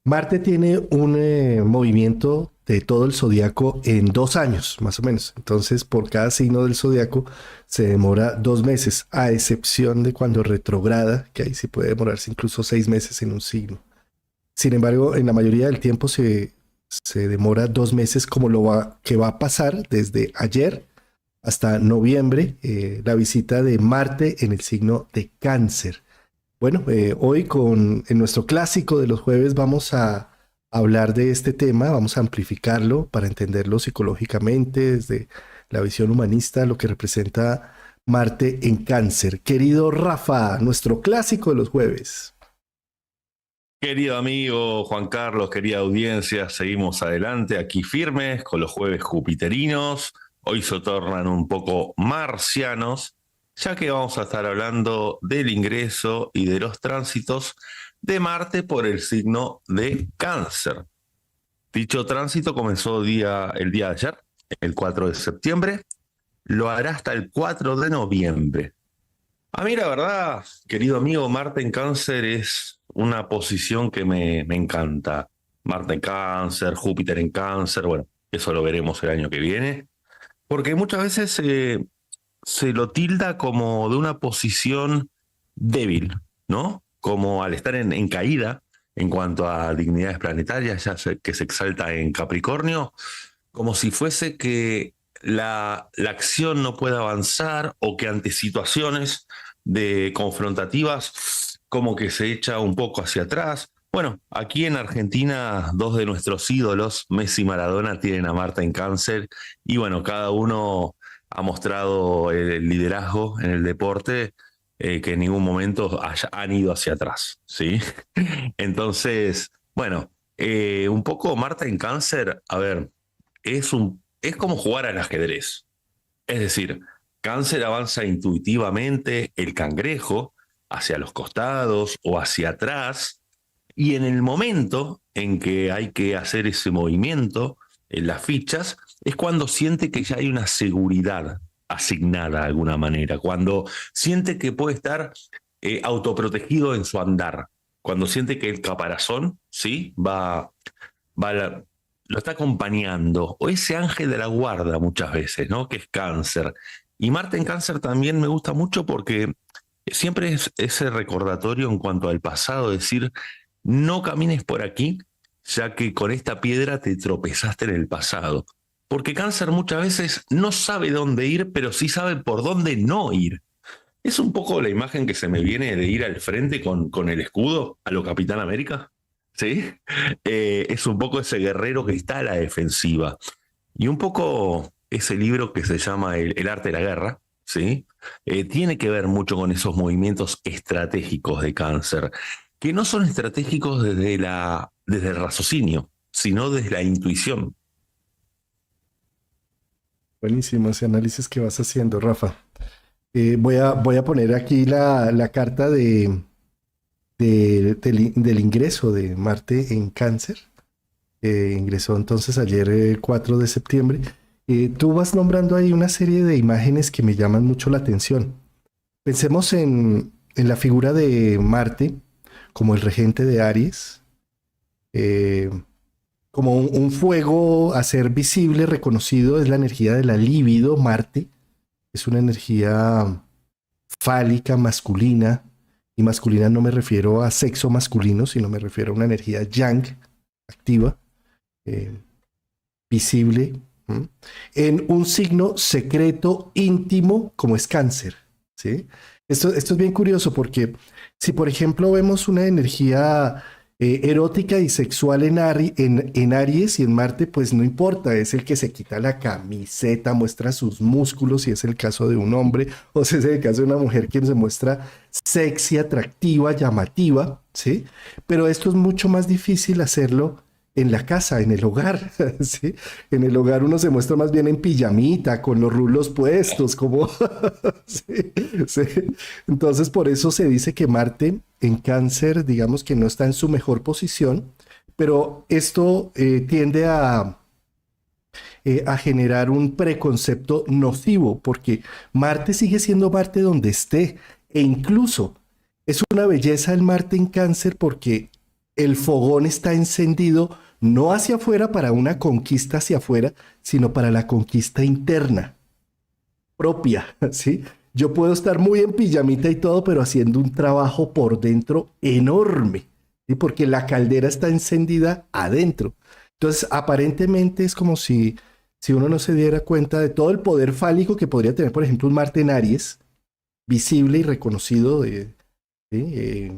Marte tiene un movimiento de todo el zodiaco en 2 años, más o menos. Entonces, por cada signo del zodiaco se demora 2 meses, a excepción de cuando retrograda, que ahí sí puede demorarse incluso 6 meses en un signo. Sin embargo, en la mayoría del tiempo se demora 2 meses, como que va a pasar desde ayer hasta noviembre, la visita de Marte en el signo de Cáncer. Bueno, hoy en nuestro clásico de los jueves vamos a hablar de este tema, vamos a amplificarlo para entenderlo psicológicamente desde la visión humanista, lo que representa Marte en Cáncer. Querido Rafa, nuestro clásico de los jueves. Querido amigo Juan Carlos, querida audiencia, seguimos adelante aquí firmes con los jueves jupiterinos. Hoy se tornan un poco marcianos, ya que vamos a estar hablando del ingreso y de los tránsitos de Marte por el signo de Cáncer. Dicho tránsito comenzó el día de ayer, el 4 de septiembre, lo hará hasta el 4 de noviembre. A mí la verdad, querido amigo, Marte en Cáncer es una posición que me encanta. Marte en Cáncer, Júpiter en Cáncer, bueno, eso lo veremos el año que viene, porque muchas veces se lo tilda como de una posición débil, ¿no? Como al estar en caída en cuanto a dignidades planetarias, que se exalta en Capricornio, como si fuese que la acción no puede avanzar o que ante situaciones de confrontativas como que se echa un poco hacia atrás. Bueno, aquí en Argentina dos de nuestros ídolos, Messi y Maradona, tienen a Marta en Cáncer y bueno, cada uno ha mostrado el liderazgo en el deporte que en ningún momento han ido hacia atrás, ¿sí? Entonces, bueno, un poco Marta en Cáncer, a ver, es como jugar al ajedrez. Es decir, Cáncer avanza intuitivamente, el cangrejo, hacia los costados o hacia atrás, y en el momento en que hay que hacer ese movimiento en las fichas, es cuando siente que ya hay una seguridad asignada de alguna manera, cuando siente que puede estar autoprotegido en su andar, cuando siente que el caparazón, ¿sí? Lo está acompañando, o ese ángel de la guarda muchas veces, ¿no? Que es Cáncer. Y Marte en Cáncer también me gusta mucho porque siempre es ese recordatorio en cuanto al pasado, decir, no camines por aquí, ya que con esta piedra te tropezaste en el pasado. Porque Cáncer muchas veces no sabe dónde ir, pero sí sabe por dónde no ir. Es un poco la imagen que se me viene de ir al frente con el escudo a lo Capitán América. ¿Sí? Es un poco ese guerrero que está a la defensiva. Y un poco ese libro que se llama El arte de la guerra, ¿sí? Tiene que ver mucho con esos movimientos estratégicos de Cáncer, que no son estratégicos desde el raciocinio, sino desde la intuición. Buenísimo ese análisis que vas haciendo, Rafa. Voy a poner aquí la carta del ingreso de Marte en Cáncer. Ingresó entonces ayer, 4 de septiembre. Tú vas nombrando ahí una serie de imágenes que me llaman mucho la atención. Pensemos en la figura de Marte como el regente de Aries, eh, como un fuego a ser visible, reconocido, es la energía de la libido. Marte es una energía fálica, masculina, y masculina no me refiero a sexo masculino, sino me refiero a una energía yang, activa, eh, visible, ¿m? En un signo secreto, íntimo, como es Cáncer, ¿sí? Esto es bien curioso porque si, por ejemplo, vemos una energía erótica y sexual en Aries y en Marte, pues no importa, es el que se quita la camiseta, muestra sus músculos, si es el caso de un hombre, o si es el caso de una mujer, quien se muestra sexy, atractiva, llamativa, ¿sí? Pero esto es mucho más difícil hacerlo en la casa, en el hogar, ¿sí? En el hogar uno se muestra más bien en pijamita, con los rulos puestos, como... sí, sí. Entonces, por eso se dice que Marte en Cáncer, digamos que no está en su mejor posición, pero esto tiende a generar un preconcepto nocivo, porque Marte sigue siendo Marte donde esté, e incluso es una belleza el Marte en Cáncer porque el fogón está encendido no hacia afuera para una conquista hacia afuera, sino para la conquista interna, propia, ¿sí? Yo puedo estar muy en pijamita y todo, pero haciendo un trabajo por dentro enorme, ¿sí? Porque la caldera está encendida adentro. Entonces, aparentemente es como si uno no se diera cuenta de todo el poder fálico que podría tener, por ejemplo, un Marte en Aries, visible y reconocido ¿sí?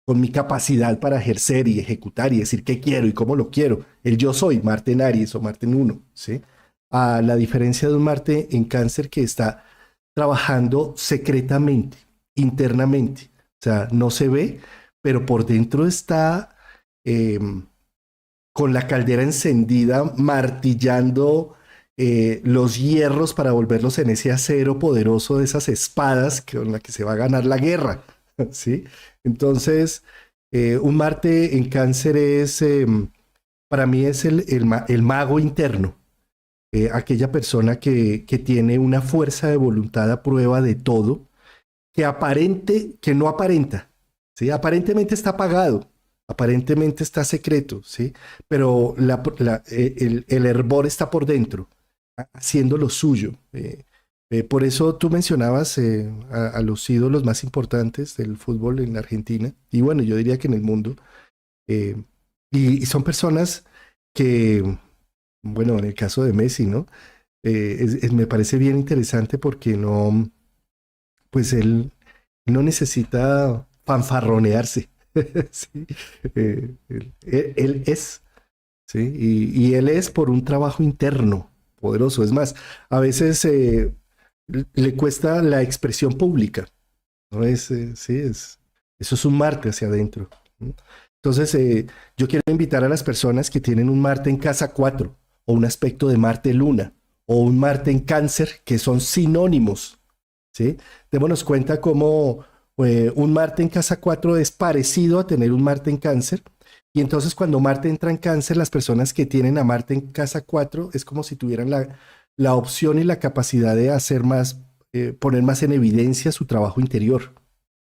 Con mi capacidad para ejercer y ejecutar y decir qué quiero y cómo lo quiero. El yo soy, Marte en Aries o Marte en Uno, ¿sí? A la diferencia de un Marte en Cáncer que está trabajando secretamente, internamente. O sea, no se ve, pero por dentro está eh, con la caldera encendida, martillando los hierros para volverlos en ese acero poderoso de esas espadas con la que se va a ganar la guerra. ¿Sí? Entonces, un Marte en Cáncer para mí es el mago interno, aquella persona que tiene una fuerza de voluntad a prueba de todo, que no aparenta, ¿sí? Aparentemente está apagado, aparentemente está secreto, ¿sí? Pero el hervor está por dentro, haciendo lo suyo. Por eso tú mencionabas a los ídolos más importantes del fútbol en Argentina, y bueno, yo diría que en el mundo, eh, y son personas que, bueno, en el caso de Messi, ¿no? Me parece bien interesante porque no, pues él no necesita fanfarronearse. Sí. Él es, ¿sí? Y él es por un trabajo interno poderoso. Es más, a veces le cuesta la expresión pública, ¿no? Sí, eso es un Marte hacia adentro, ¿no? Entonces, yo quiero invitar a las personas que tienen un Marte en casa 4 o un aspecto de Marte-Luna, o un Marte en Cáncer, que son sinónimos, ¿sí? Démonos cuenta cómo un Marte en casa 4 es parecido a tener un Marte en Cáncer. Y entonces cuando Marte entra en Cáncer, las personas que tienen a Marte en casa 4 es como si tuvieran la opción y la capacidad de hacer más, poner más en evidencia su trabajo interior,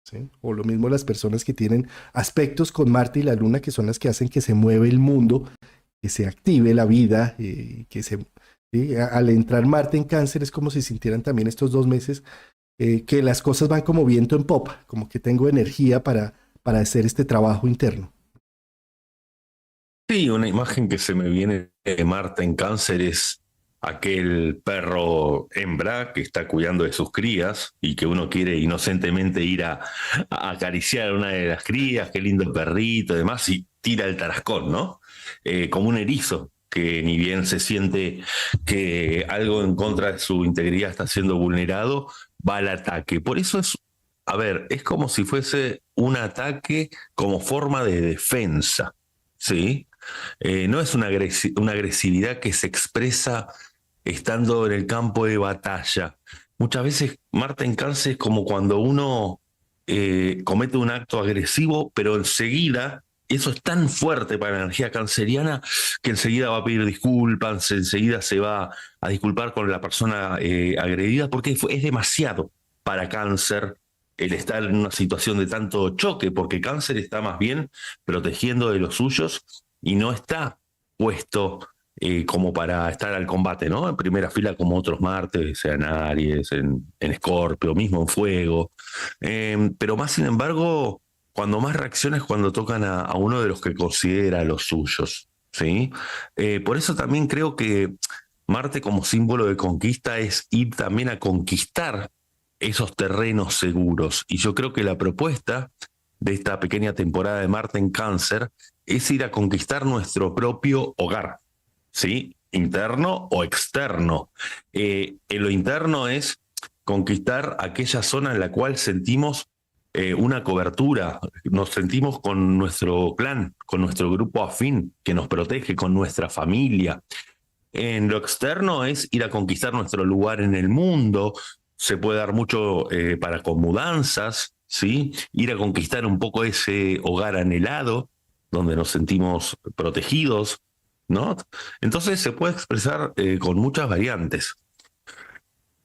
¿sí? O lo mismo las personas que tienen aspectos con Marte y la Luna, que son las que hacen que se mueve el mundo, que se active la vida, ¿sí? Al entrar Marte en Cáncer es como si sintieran también estos 2 meses que las cosas van como viento en popa, como que tengo energía para hacer este trabajo interno. Sí, una imagen que se me viene de Marta en Cáncer es aquel perro hembra que está cuidando de sus crías y que uno quiere inocentemente ir a acariciar a una de las crías, qué lindo perrito y demás, y tira el tarascón, ¿no? Como un erizo que ni bien se siente que algo en contra de su integridad está siendo vulnerado, va al ataque. Por eso es, a ver, es como si fuese un ataque como forma de defensa, ¿sí? No es una agresividad que se expresa estando en el campo de batalla. Muchas veces Marta en Cáncer es como cuando uno comete un acto agresivo, pero enseguida eso es tan fuerte para la energía canceriana que enseguida va a pedir disculpas, enseguida se va a disculpar con la persona agredida, porque es demasiado para Cáncer el estar en una situación de tanto choque, porque Cáncer está más bien protegiendo de los suyos y no está puesto como para estar al combate, ¿no? En primera fila como otros Martes, sea en Aries, en Escorpio, mismo en Fuego. Pero más sin embargo, cuando más reacciona es cuando tocan a uno de los que considera los suyos, ¿sí? Por eso también creo que Marte como símbolo de conquista es ir también a conquistar esos terrenos seguros. Y yo creo que la propuesta de esta pequeña temporada de Marte en Cáncer es ir a conquistar nuestro propio hogar, ¿sí? Interno o externo. En lo interno es conquistar aquella zona en la cual sentimos una cobertura, nos sentimos con nuestro clan, con nuestro grupo afín que nos protege, con nuestra familia. En lo externo es ir a conquistar nuestro lugar en el mundo, se puede dar mucho para con mudanzas, ¿sí? Ir a conquistar un poco ese hogar anhelado, donde nos sentimos protegidos, ¿no? Entonces se puede expresar con muchas variantes.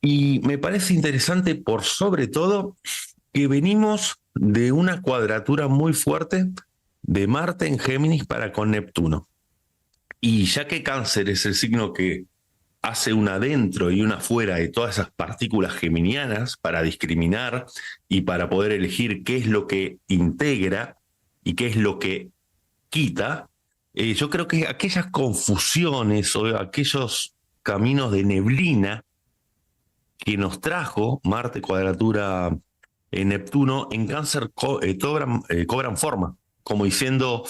Y me parece interesante por sobre todo que venimos de una cuadratura muy fuerte de Marte en Géminis para con Neptuno. Y ya que Cáncer es el signo que hace un adentro y un afuera de todas esas partículas geminianas para discriminar y para poder elegir qué es lo que integra y qué es lo que quita, yo creo que aquellas confusiones o aquellos caminos de neblina que nos trajo Marte cuadratura en Neptuno en Cáncer cobran forma, como diciendo,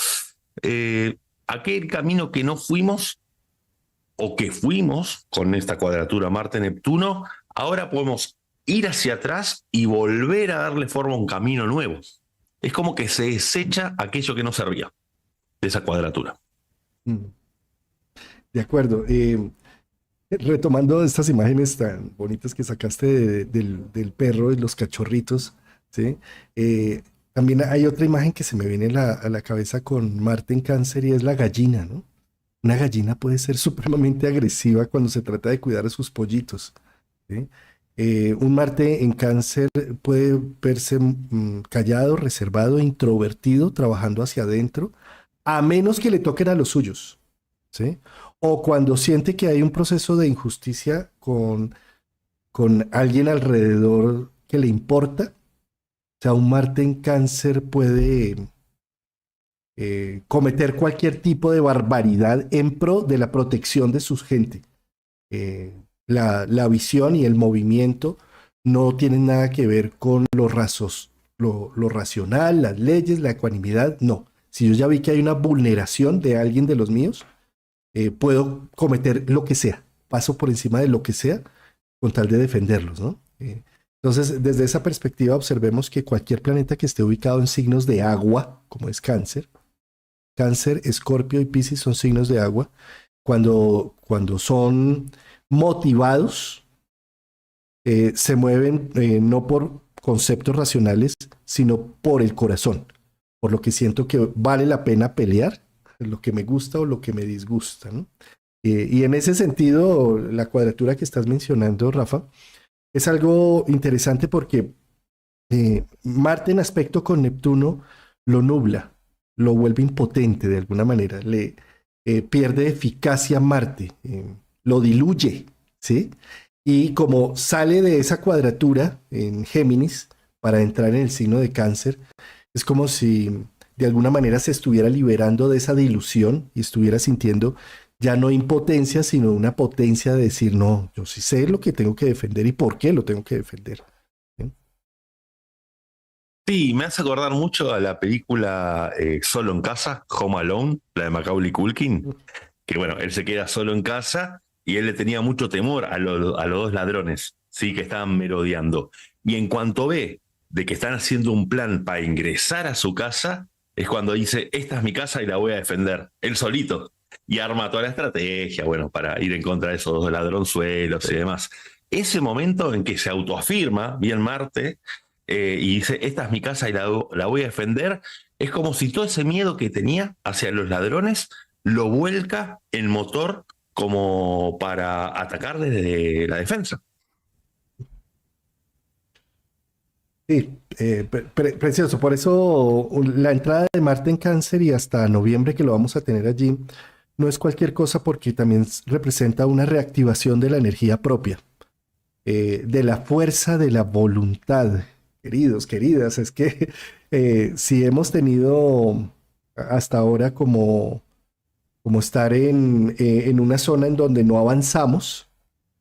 aquel camino que no fuimos o que fuimos con esta cuadratura Marte-Neptuno, ahora podemos ir hacia atrás y volver a darle forma a un camino nuevo. Es como que se desecha aquello que no servía de esa cuadratura. De acuerdo. Retomando estas imágenes tan bonitas que sacaste del perro y los cachorritos, ¿sí? También hay otra imagen que se me viene a la cabeza con Marte en Cáncer y es la gallina, ¿no? Una gallina puede ser supremamente agresiva cuando se trata de cuidar a sus pollitos, ¿sí? Un Marte en Cáncer puede verse callado, reservado, introvertido, trabajando hacia adentro, a menos que le toquen a los suyos, ¿sí? O cuando siente que hay un proceso de injusticia con alguien alrededor que le importa. O sea, un Marte en Cáncer puede cometer cualquier tipo de barbaridad en pro de la protección de su gente. La visión y el movimiento no tienen nada que ver con lo racional, las leyes, la ecuanimidad, no. Si yo ya vi que hay una vulneración de alguien de los míos, puedo cometer lo que sea, paso por encima de lo que sea con tal de defenderlos, ¿no? Entonces, desde esa perspectiva, observemos que cualquier planeta que esté ubicado en signos de agua, como es Cáncer, Escorpio y Piscis son signos de agua, cuando son motivados, se mueven no por conceptos racionales, sino por el corazón, por lo que siento que vale la pena pelear, lo que me gusta o lo que me disgusta, ¿no? Y en ese sentido, la cuadratura que estás mencionando, Rafa, es algo interesante porque Marte en aspecto con Neptuno lo nubla, lo vuelve impotente de alguna manera, le pierde eficacia Marte, lo diluye, ¿sí? Y como sale de esa cuadratura en Géminis para entrar en el signo de Cáncer, es como si de alguna manera se estuviera liberando de esa dilución y estuviera sintiendo ya no impotencia, sino una potencia de decir, no, yo sí sé lo que tengo que defender y por qué lo tengo que defender. ¿Sí? Sí, me hace acordar mucho a la película Solo en Casa, Home Alone, la de Macaulay Culkin, que bueno, él se queda solo en casa y él le tenía mucho temor a los dos ladrones, sí, que estaban merodeando. Y en cuanto ve de que están haciendo un plan para ingresar a su casa, es cuando dice, esta es mi casa y la voy a defender, él solito. Y arma toda la estrategia, bueno, para ir en contra de esos dos ladronzuelos y demás. Ese momento en que se autoafirma, bien Marte, y dice, esta es mi casa y la voy a defender, es como si todo ese miedo que tenía hacia los ladrones lo vuelca en motor como para atacar desde la defensa. Sí, precioso. Por eso la entrada de Marte en Cáncer y hasta noviembre que lo vamos a tener allí no es cualquier cosa porque también representa una reactivación de la energía propia, de la fuerza de la voluntad. Queridos, queridas, es que si hemos tenido hasta ahora como estar en una zona en donde no avanzamos,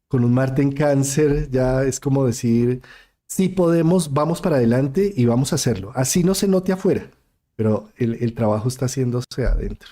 con un Marte en Cáncer ya es como decir, sí podemos, vamos para adelante y vamos a hacerlo. Así no se note afuera, pero el trabajo está haciéndose adentro.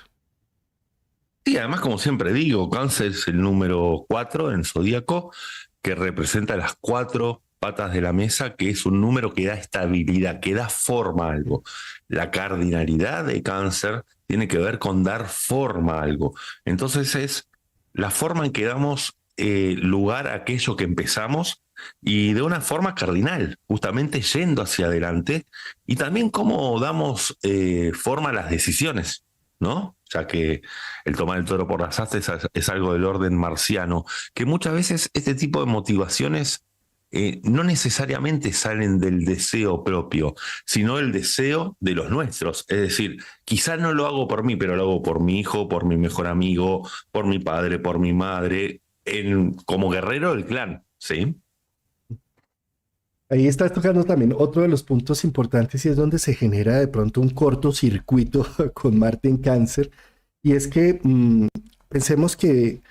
Sí, además, como siempre digo, Cáncer es el número 4 en Zodíaco, que representa las 4 patas de la mesa, que es un número que da estabilidad, que da forma a algo. La cardinalidad de Cáncer tiene que ver con dar forma a algo. Entonces es la forma en que damos lugar a aquello que empezamos y de una forma cardinal, justamente yendo hacia adelante, y también cómo damos forma a las decisiones, ¿no? Ya que el tomar el toro por las astas es algo del orden marciano, que muchas veces este tipo de motivaciones no necesariamente salen del deseo propio, sino el deseo de los nuestros. Es decir, quizás no lo hago por mí, pero lo hago por mi hijo, por mi mejor amigo, por mi padre, por mi madre, como guerrero del clan, ¿sí? Ahí estás tocando también otro de los puntos importantes y es donde se genera de pronto un cortocircuito con Marte en Cáncer. Y es que pensemos que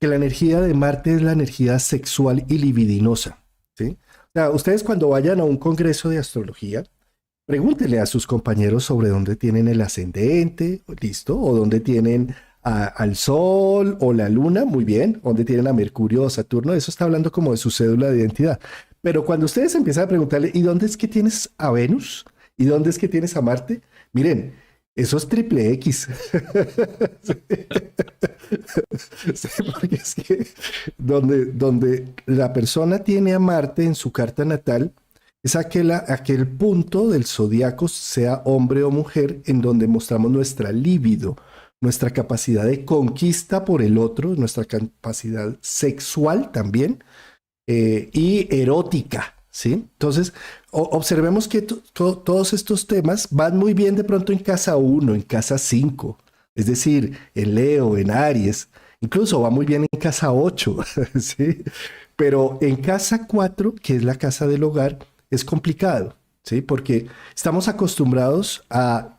la energía de Marte es la energía sexual y libidinosa, ¿sí? O sea, ustedes cuando vayan a un congreso de astrología, pregúntenle a sus compañeros sobre dónde tienen el ascendente, listo, o dónde tienen al Sol o la Luna, muy bien, dónde tienen a Mercurio o Saturno, eso está hablando como de su cédula de identidad. Pero cuando ustedes empiezan a preguntarle, ¿y dónde es que tienes a Venus? ¿Y dónde es que tienes a Marte? Miren, eso es triple X. Sí. Sí, porque es que donde la persona tiene a Marte en su carta natal, es aquel punto del zodiaco, sea hombre o mujer, en donde mostramos nuestra libido, nuestra capacidad de conquista por el otro, nuestra capacidad sexual también, y erótica, ¿sí? Entonces, observemos que todos estos temas van muy bien de pronto en casa 1, en casa 5, es decir, en Leo, en Aries, incluso va muy bien en casa 8, ¿sí? Pero en casa 4, que es la casa del hogar, es complicado, ¿sí? Porque estamos acostumbrados a,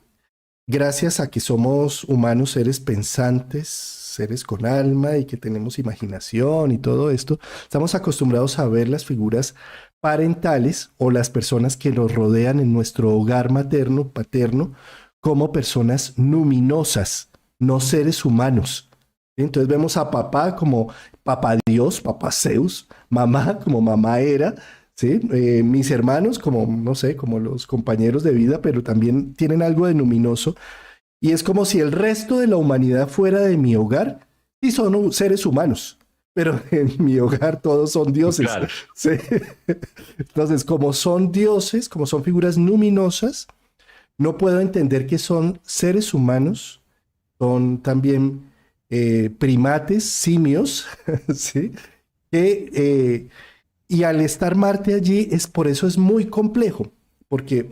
gracias a que somos humanos, seres pensantes, seres con alma y que tenemos imaginación y todo esto, estamos acostumbrados a ver las figuras parentales o las personas que nos rodean en nuestro hogar materno, paterno, como personas numinosas, no seres humanos. Entonces vemos a papá como papá Dios, papá Zeus, mamá como mamá Hera, ¿sí? Mis hermanos como, no sé, como los compañeros de vida, pero también tienen algo de luminoso. Y es como si el resto de la humanidad fuera de mi hogar y son seres humanos. Pero en mi hogar todos son dioses. Claro. ¿Sí? Entonces, como son dioses, como son figuras luminosas, no puedo entender que son seres humanos, son también primates, simios, ¿sí? Que, y al estar Marte allí, por eso es muy complejo, porque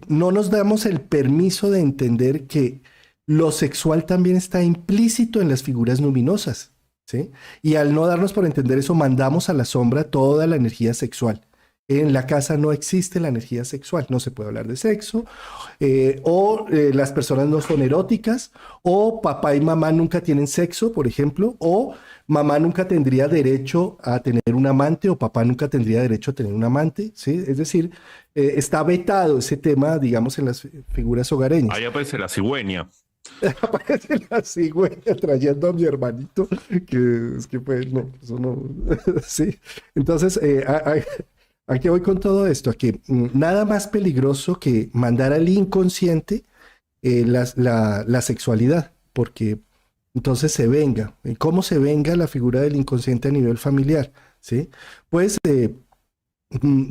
no nos damos el permiso de entender que lo sexual también está implícito en las figuras luminosas, ¿sí? Y al no darnos por entender eso, mandamos a la sombra toda la energía sexual. En la casa no existe la energía sexual, no se puede hablar de sexo, las personas no son eróticas, o papá y mamá nunca tienen sexo, por ejemplo, o mamá nunca tendría derecho a tener un amante, o papá nunca tendría derecho a tener un amante, ¿sí? Es decir, está vetado ese tema, digamos, en las figuras hogareñas. Ahí aparece la cigüeña. Aparece la cigüeña trayendo a mi hermanito, que es que pues no, eso no, sí. Entonces, ¿a qué voy con todo esto? A que nada más peligroso que mandar al inconsciente la sexualidad, porque entonces se venga. ¿Y cómo se venga la figura del inconsciente a nivel familiar? ¿Sí? Pues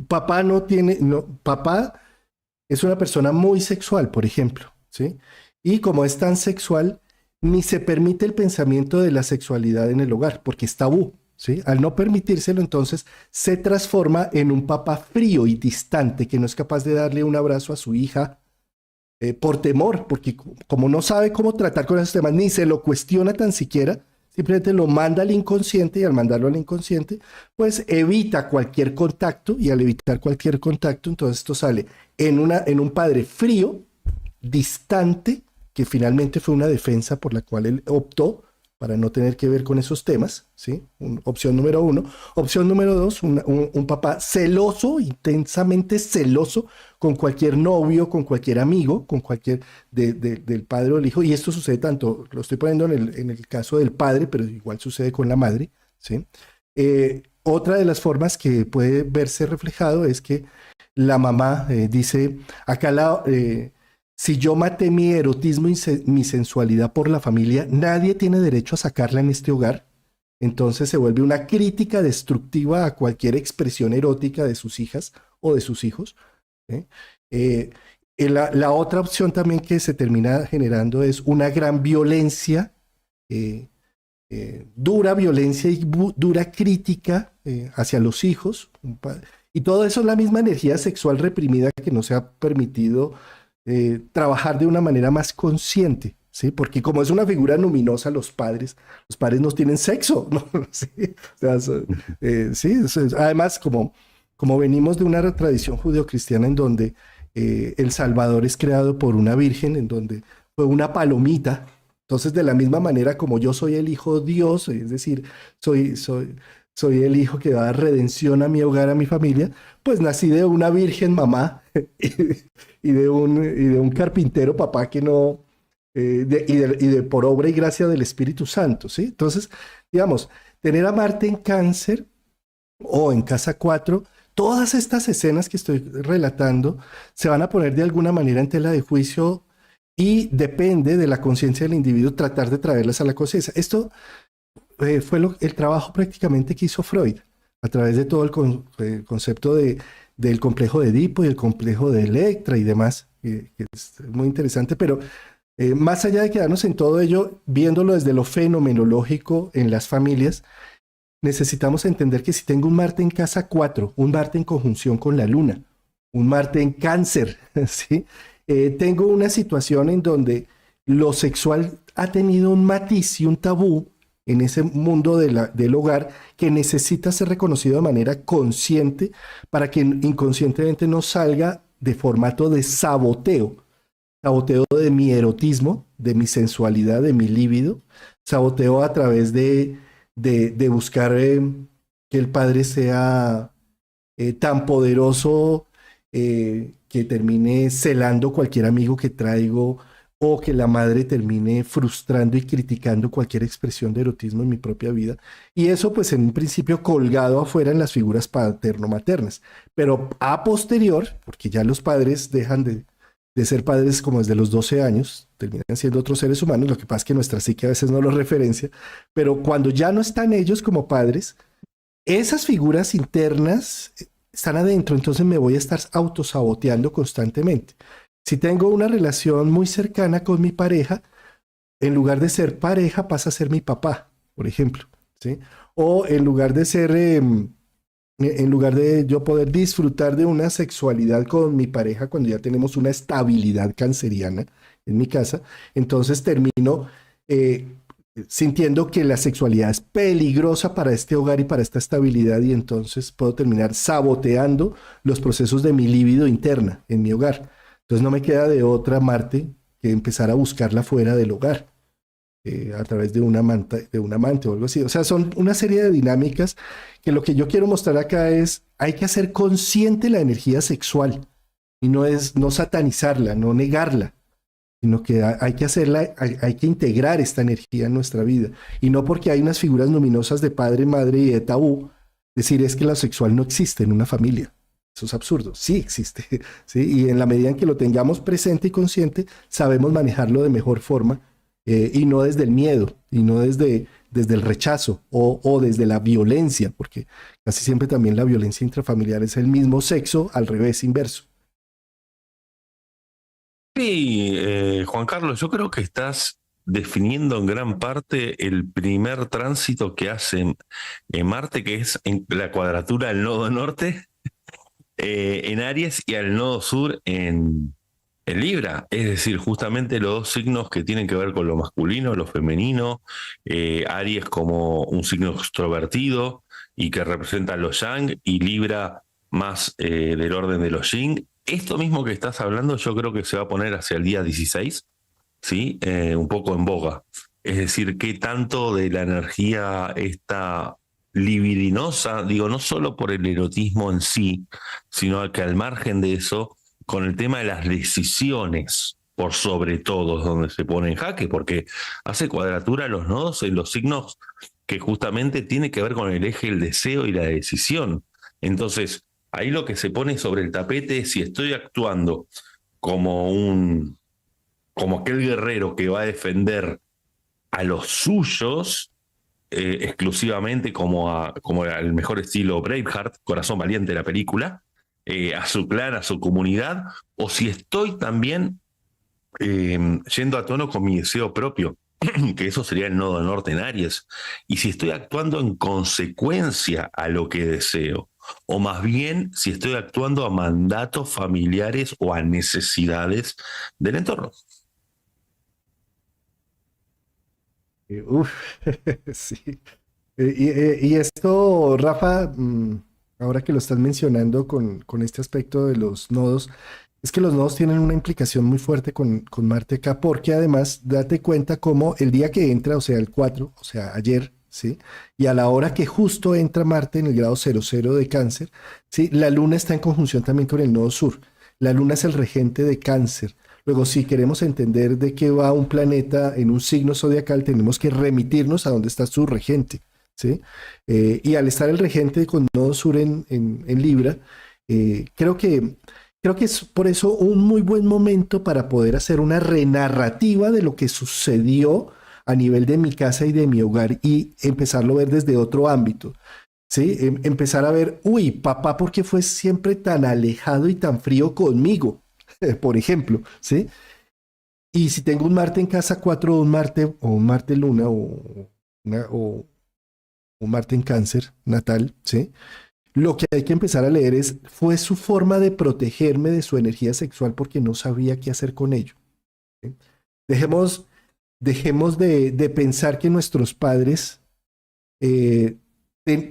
papá no tiene, no, papá es una persona muy sexual, por ejemplo, ¿sí? Y como es tan sexual, ni se permite el pensamiento de la sexualidad en el hogar, porque es tabú, ¿sí? Al no permitírselo, entonces se transforma en un papá frío y distante que no es capaz de darle un abrazo a su hija por temor, porque como no sabe cómo tratar con esos temas, ni se lo cuestiona tan siquiera, simplemente lo manda al inconsciente y al mandarlo al inconsciente, pues evita cualquier contacto y al evitar cualquier contacto, entonces esto sale en un padre frío, distante, que finalmente fue una defensa por la cual él optó para no tener que ver con esos temas, ¿sí? Opción número 1. Opción número 2, un papá celoso, intensamente celoso con cualquier novio, con cualquier amigo, con cualquier del padre o del hijo. Y esto sucede tanto, lo estoy poniendo en el caso del padre, pero igual sucede con la madre, ¿sí? Otra de las formas que puede verse reflejado es que la mamá dice, acá si yo maté mi erotismo y mi sensualidad por la familia, nadie tiene derecho a sacarla en este hogar. Entonces se vuelve una crítica destructiva a cualquier expresión erótica de sus hijas o de sus hijos. ¿Eh? La otra opción también que se termina generando es una gran violencia dura violencia y dura crítica hacia los hijos. Y todo eso es la misma energía sexual reprimida que no se ha permitido trabajar de una manera más consciente, ¿sí? Porque como es una figura luminosa, los padres no tienen sexo, ¿no? Sí, o sea, sí, además, como venimos de una tradición judeocristiana en donde el Salvador es creado por una virgen, en donde fue una palomita. Entonces, de la misma manera como yo soy el hijo de Dios, es decir, soy el hijo que va a dar redención a mi hogar, a mi familia, pues nací de una virgen mamá y de un carpintero papá que no, y de por obra y gracia del Espíritu Santo, ¿sí? Entonces, digamos, tener a Marte en Cáncer o en casa 4, todas estas escenas que estoy relatando se van a poner de alguna manera en tela de juicio y depende de la conciencia del individuo tratar de traerlas a la conciencia. Esto fue el trabajo prácticamente que hizo Freud a través de todo el concepto del complejo de Edipo y el complejo de Electra y demás, que es muy interesante, pero más allá de quedarnos en todo ello, viéndolo desde lo fenomenológico en las familias, necesitamos entender que si tengo un Marte en casa 4, un Marte en conjunción con la Luna, un Marte en Cáncer, ¿sí? Tengo una situación en donde lo sexual ha tenido un matiz y un tabú en ese mundo del hogar que necesita ser reconocido de manera consciente para que inconscientemente no salga de formato de saboteo de mi erotismo, de mi sensualidad, de mi líbido, saboteo a través de buscar que el padre sea tan poderoso que termine celando cualquier amigo que traigo o que la madre termine frustrando y criticando cualquier expresión de erotismo en mi propia vida. Y eso pues en un principio colgado afuera en las figuras paterno-maternas. Pero a posterior, porque ya los padres dejan de ser padres como desde los 12 años, terminan siendo otros seres humanos, lo que pasa es que nuestra psique a veces no los referencia, pero cuando ya no están ellos como padres, esas figuras internas están adentro, entonces me voy a estar autosaboteando constantemente. Si tengo una relación muy cercana con mi pareja, en lugar de ser pareja pasa a ser mi papá, por ejemplo, ¿sí? O en lugar de ser, en lugar de yo poder disfrutar de una sexualidad con mi pareja cuando ya tenemos una estabilidad canceriana en mi casa, entonces termino sintiendo que la sexualidad es peligrosa para este hogar y para esta estabilidad y entonces puedo terminar saboteando los procesos de mi libido interna en mi hogar. Entonces no me queda de otra, Marte, que empezar a buscarla fuera del hogar, a través de un amante o algo así. O sea, son una serie de dinámicas que lo que yo quiero mostrar acá es, hay que hacer consciente la energía sexual y no satanizarla, no negarla, sino que hay que hacerla, hay que integrar esta energía en nuestra vida. Y no porque hay unas figuras luminosas de padre, madre y de tabú, decir es que lo sexual no existe en una familia. Eso es absurdo. Sí existe, ¿sí? Y en la medida en que lo tengamos presente y consciente, sabemos manejarlo de mejor forma y no desde el miedo, y no desde el rechazo o desde la violencia, porque casi siempre también la violencia intrafamiliar es el mismo sexo al revés, inverso. Sí, Juan Carlos, yo creo que estás definiendo en gran parte el primer tránsito que hace en Marte, que es en la cuadratura del nodo norte en Aries y al nodo sur en Libra. Es decir, justamente los dos signos que tienen que ver con lo masculino, lo femenino, Aries como un signo extrovertido y que representa lo yang, y Libra más del orden de los yin. Esto mismo que estás hablando yo creo que se va a poner hacia el día 16, ¿sí? Un poco en boga. Es decir, qué tanto de la energía esta libidinosa, digo, no solo por el erotismo en sí, sino que al margen de eso, con el tema de las decisiones, por sobre todo, es donde se pone en jaque, porque hace cuadratura los nodos en los signos que justamente tiene que ver con el eje del deseo y la decisión. Entonces, ahí lo que se pone sobre el tapete es si estoy actuando como como aquel guerrero que va a defender a los suyos, exclusivamente como el mejor estilo Braveheart, Corazón Valiente, la película, a su clan, a su comunidad, o si estoy también yendo a tono con mi deseo propio. que eso sería el nodo norte en Aries, y si estoy actuando en consecuencia a lo que deseo, o más bien si estoy actuando a mandatos familiares o a necesidades del entorno. Uf, sí. Y esto, Rafa, ahora que lo estás mencionando con este aspecto de los nodos, es que los nodos tienen una implicación muy fuerte con Marte acá, porque además date cuenta cómo el día que entra, o sea, el 4, o sea, ayer, ¿sí? Y a la hora que justo entra Marte en el grado 00 de Cáncer, ¿sí? La Luna está en conjunción también con el nodo sur. La Luna es el regente de Cáncer. Luego, si queremos entender de qué va un planeta en un signo zodiacal, tenemos que remitirnos a dónde está su regente. ¿Sí? Y al estar el regente con nodo sur en Libra, eh, creo que, creo que es por eso un muy buen momento para poder hacer una renarrativa de lo que sucedió a nivel de mi casa y de mi hogar y empezarlo a ver desde otro ámbito. ¿Sí? Empezar a ver, uy, papá, ¿por qué fue siempre tan alejado y tan frío conmigo? Por ejemplo, ¿sí? Y si tengo un Marte en casa 4 o un Marte Luna una, o un Marte en Cáncer natal, ¿sí? Lo que hay que empezar a leer es, fue su forma de protegerme de su energía sexual porque no sabía qué hacer con ello. ¿Sí? Dejemos, dejemos de pensar que nuestros padres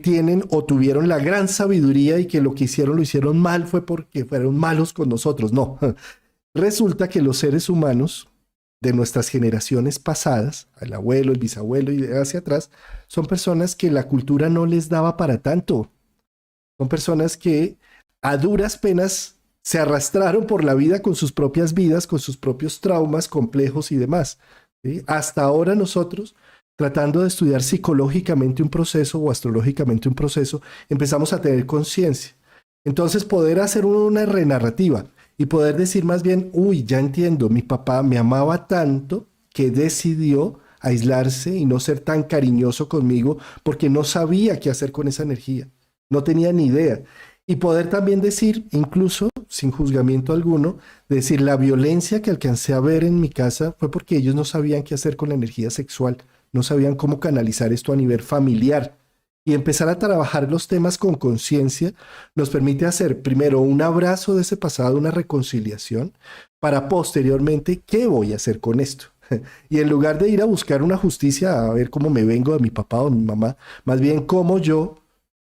tienen o tuvieron la gran sabiduría y que lo que hicieron lo hicieron mal fue porque fueron malos con nosotros. No, resulta que los seres humanos de nuestras generaciones pasadas, el abuelo, el bisabuelo y hacia atrás, son personas que la cultura no les daba para tanto. Son personas que a duras penas se arrastraron por la vida con sus propias vidas, con sus propios traumas complejos y demás. ¿Sí? Hasta ahora nosotros, tratando de estudiar psicológicamente un proceso o astrológicamente un proceso, empezamos a tener conciencia. Entonces poder hacer una renarrativa y poder decir más bien, uy, ya entiendo, mi papá me amaba tanto que decidió aislarse y no ser tan cariñoso conmigo porque no sabía qué hacer con esa energía, no tenía ni idea. Y poder también decir, incluso sin juzgamiento alguno, decir la violencia que alcancé a ver en mi casa fue porque ellos no sabían qué hacer con la energía sexual, no sabían cómo canalizar esto a nivel familiar. Y empezar a trabajar los temas con conciencia nos permite hacer primero un abrazo de ese pasado, una reconciliación, para posteriormente, ¿qué voy a hacer con esto? Y en lugar de ir a buscar una justicia, a ver cómo me vengo de mi papá o mi mamá, más bien cómo yo,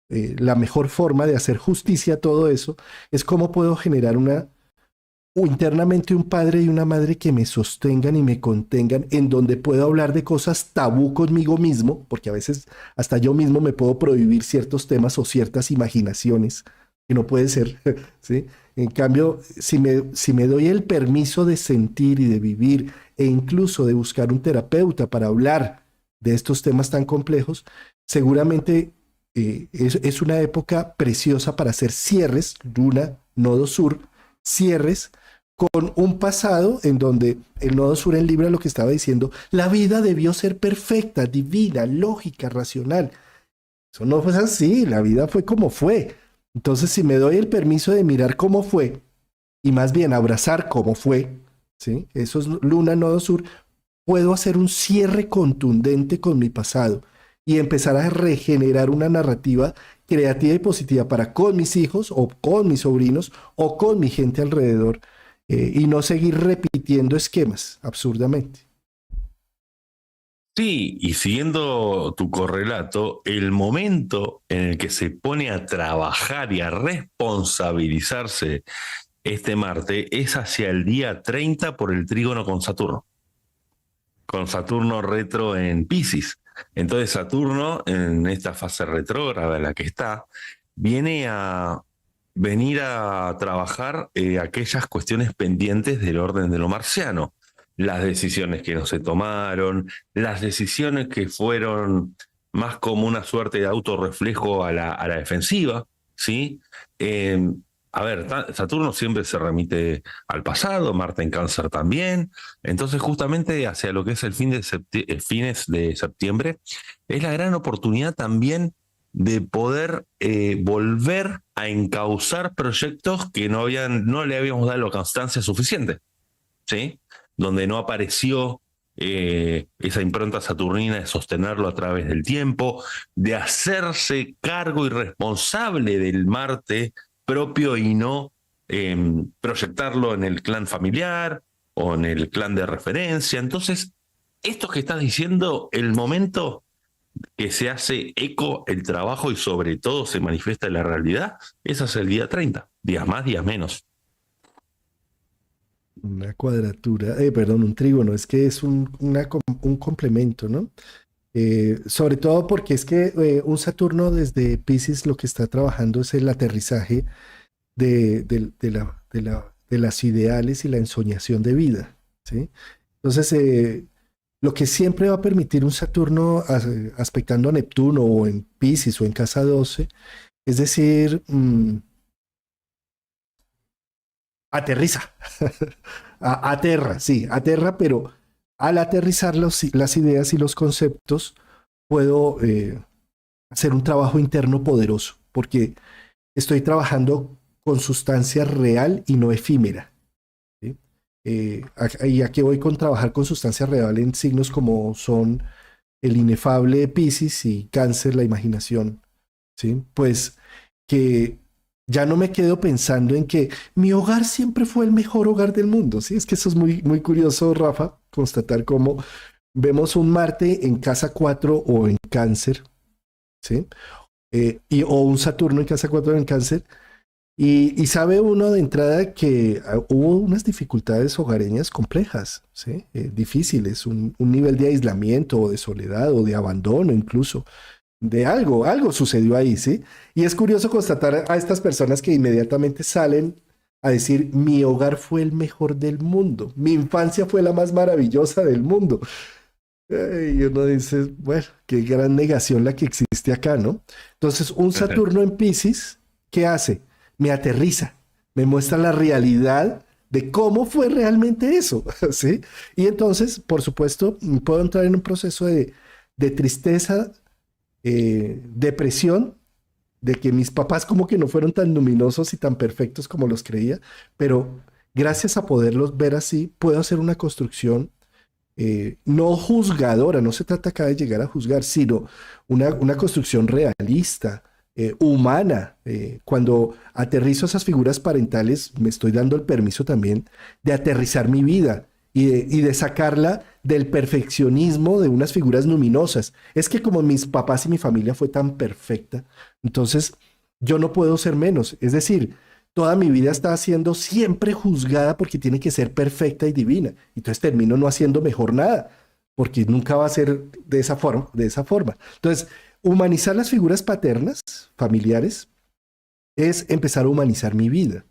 la mejor forma de hacer justicia a todo eso, es cómo puedo generar internamente un padre y una madre que me sostengan y me contengan, en donde puedo hablar de cosas tabú conmigo mismo, porque a veces hasta yo mismo me puedo prohibir ciertos temas o ciertas imaginaciones, que no puede ser, ¿sí? En cambio, si me doy el permiso de sentir y de vivir, e incluso de buscar un terapeuta para hablar de estos temas tan complejos, seguramente es una época preciosa para hacer cierres, Luna, Nodo Sur, cierres con un pasado en donde el nodo sur en Libra lo que estaba diciendo, la vida debió ser perfecta, divina, lógica, racional. Eso no fue así, la vida fue como fue. Entonces, si me doy el permiso de mirar cómo fue y más bien abrazar cómo fue, ¿sí? Eso es Luna, Nodo Sur, puedo hacer un cierre contundente con mi pasado y empezar a regenerar una narrativa creativa y positiva para con mis hijos o con mis sobrinos o con mi gente alrededor y no seguir repitiendo esquemas absurdamente. Sí, y siguiendo tu correlato, el momento en el que se pone a trabajar y a responsabilizarse este Marte es hacia el día 30 por el trígono con Saturno retro en Piscis. Entonces Saturno, en esta fase retrógrada en la que está, viene a venir a trabajar aquellas cuestiones pendientes del orden de lo marciano. Las decisiones que no se tomaron, las decisiones que fueron más como una suerte de autorreflejo a la defensiva, ¿sí? Eh, a ver, Saturno siempre se remite al pasado, Marte en Cáncer también, entonces justamente hacia lo que es el fines de septiembre, es la gran oportunidad también de poder volver a encauzar proyectos que no le habíamos dado la constancia suficiente, ¿sí? Donde no apareció esa impronta saturnina de sostenerlo a través del tiempo, de hacerse cargo y responsable del Marte propio y no proyectarlo en el clan familiar o en el clan de referencia. Entonces, esto que estás diciendo, el momento que se hace eco el trabajo y sobre todo se manifiesta en la realidad, ese es el día 30, días más, días menos. Una cuadratura, perdón, un trígono, es que es un complemento, ¿no? Sobre todo porque es que un Saturno desde Pisces lo que está trabajando es el aterrizaje de las ideales y la ensoñación de vida, ¿sí? Entonces, lo que siempre va a permitir un Saturno aspectando a Neptuno o en Pisces o en casa 12, es decir, aterriza, aterra, sí, aterra, pero al aterrizar las ideas y los conceptos, puedo hacer un trabajo interno poderoso, porque estoy trabajando con sustancia real y no efímera. ¿Sí? Y aquí voy con trabajar con sustancia real en signos como son el inefable Piscis y Cáncer, la imaginación. ¿Sí? Pues que ya no me quedo pensando en que mi hogar siempre fue el mejor hogar del mundo. ¿Sí? Es que eso es muy, muy curioso, Rafa, constatar cómo vemos un Marte en casa 4 o en Cáncer, ¿sí? O un Saturno en casa 4 en Cáncer. Y sabe uno de entrada que hubo unas dificultades hogareñas complejas, ¿sí? Difíciles, un nivel de aislamiento o de soledad o de abandono incluso, de algo sucedió ahí, ¿sí? Y es curioso constatar a estas personas que inmediatamente salen a decir, mi hogar fue el mejor del mundo, mi infancia fue la más maravillosa del mundo. Y uno dice, bueno, qué gran negación la que existe acá, ¿no? Entonces, un Saturno en Piscis, ¿qué hace? Me aterriza, me muestra la realidad de cómo fue realmente eso, ¿sí? Y entonces, por supuesto, puedo entrar en un proceso de tristeza, depresión, de que mis papás como que no fueron tan luminosos y tan perfectos como los creía, pero gracias a poderlos ver así, puedo hacer una construcción no juzgadora, no se trata acá de llegar a juzgar, sino una construcción realista, humana. Cuando aterrizo esas figuras parentales, me estoy dando el permiso también de aterrizar mi vida y de sacarla del perfeccionismo de unas figuras luminosas. Es que como mis papás y mi familia fue tan perfecta, entonces yo no puedo ser menos. Es decir, toda mi vida está siendo siempre juzgada porque tiene que ser perfecta y divina. Entonces termino no haciendo mejor nada, porque nunca va a ser de esa forma, de esa forma. Entonces, humanizar las figuras paternas, familiares, es empezar a humanizar mi vida.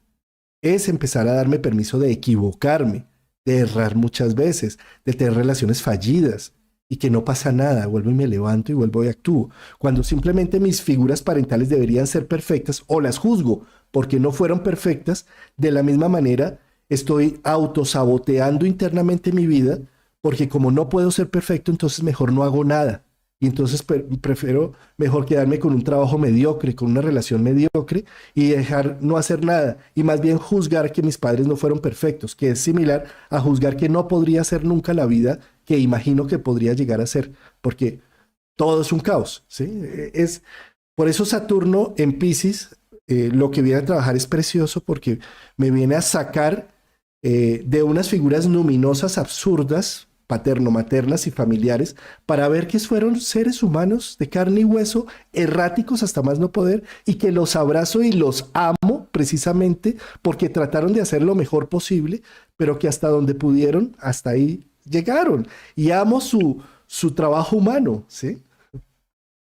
Es empezar a darme permiso de equivocarme, de errar muchas veces, de tener relaciones fallidas y que no pasa nada, vuelvo y me levanto y vuelvo y actúo. Cuando simplemente mis figuras parentales deberían ser perfectas o las juzgo porque no fueron perfectas, de la misma manera estoy autosaboteando internamente mi vida porque como no puedo ser perfecto, entonces mejor no hago nada. Y entonces prefiero mejor quedarme con un trabajo mediocre, con una relación mediocre y dejar no hacer nada. Y más bien juzgar que mis padres no fueron perfectos, que es similar a juzgar que no podría ser nunca la vida que imagino que podría llegar a ser, porque todo es un caos, ¿sí? Por eso Saturno en Piscis, lo que viene a trabajar es precioso porque me viene a sacar de unas figuras luminosas absurdas, paterno-maternas y familiares, para ver que fueron seres humanos de carne y hueso, erráticos hasta más no poder, y que los abrazo y los amo precisamente porque trataron de hacer lo mejor posible, pero que hasta donde pudieron, hasta ahí llegaron. Y amo su trabajo humano, ¿sí?